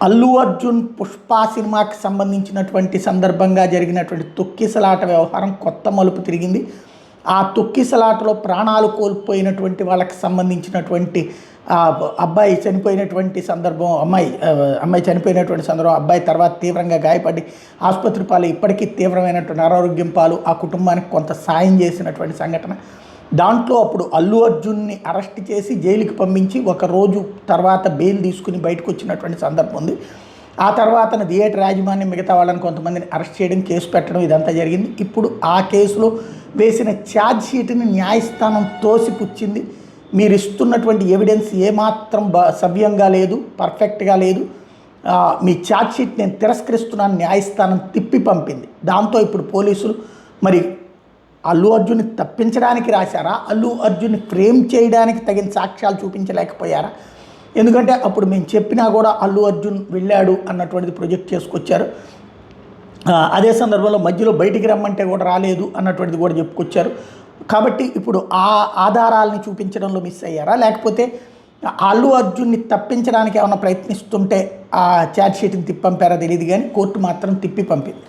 అల్లు అర్జున్ పుష్ప సినిమాకి సంబంధించినటువంటి సందర్భంగా జరిగినటువంటి తొక్కిసలాట వ్యవహారం కొత్త మలుపు తిరిగింది. ఆ తొక్కిసలాటలో ప్రాణాలు కోల్పోయినటువంటి వాళ్ళకి సంబంధించినటువంటి అబ్బాయి చనిపోయినటువంటి సందర్భం, అమ్మాయి చనిపోయినటువంటి సందర్భం, అబ్బాయి తర్వాత తీవ్రంగా గాయపడి ఆసుపత్రి పాలు, ఇప్పటికీ తీవ్రమైనటువంటి అనారోగ్యం పాలు, ఆ కుటుంబానికి కొంత సాయం చేసినటువంటి సంఘటన. దాంట్లో అప్పుడు అల్లు అర్జున్ని అరెస్ట్ చేసి జైలుకి పంపించి ఒక రోజు తర్వాత బెయిల్ తీసుకుని బయటకు వచ్చినటువంటి సందర్భం ఉంది. ఆ తర్వాత థియేటర్ యాజమాన్యం మిగతా వాళ్ళని కొంతమందిని అరెస్ట్ చేయడం, కేసు పెట్టడం ఇదంతా జరిగింది. ఇప్పుడు ఆ కేసులో వేసిన ఛార్జ్ షీట్ని న్యాయస్థానం తోసిపుచ్చింది. మీరు ఇస్తున్నటువంటి ఎవిడెన్స్ ఏమాత్రం సవ్యంగా లేదు, పర్ఫెక్ట్గా లేదు, మీ ఛార్జ్ షీట్ నేను తిరస్కరిస్తున్నాను న్యాయస్థానం తిప్పి పంపింది. దాంతో ఇప్పుడు పోలీసులు మరి అల్లు అర్జున్ని తప్పించడానికి రాశారా, అల్లు అర్జున్ని ఫ్రేమ్ చేయడానికి తగిన సాక్ష్యాలు చూపించలేకపోయారా? ఎందుకంటే అప్పుడు మేము చెప్పినా కూడా అల్లు అర్జున్ వెళ్ళాడు అన్నటువంటిది ప్రొజెక్ట్ చేసుకొచ్చారు. అదే సందర్భంలో మధ్యలో బయటికి రమ్మంటే కూడా రాలేదు అన్నటువంటిది కూడా చెప్పుకొచ్చారు. కాబట్టి ఇప్పుడు ఆ ఆధారాలని చూపించడంలో మిస్ అయ్యారా, లేకపోతే అల్లు అర్జున్ని తప్పించడానికి ఏమైనా ప్రయత్నిస్తుంటే ఆ ఛార్జ్ షీట్ని తిప్పి పంపారా తెలియదు, కానీ కోర్టు మాత్రం తిప్పి పంపింది.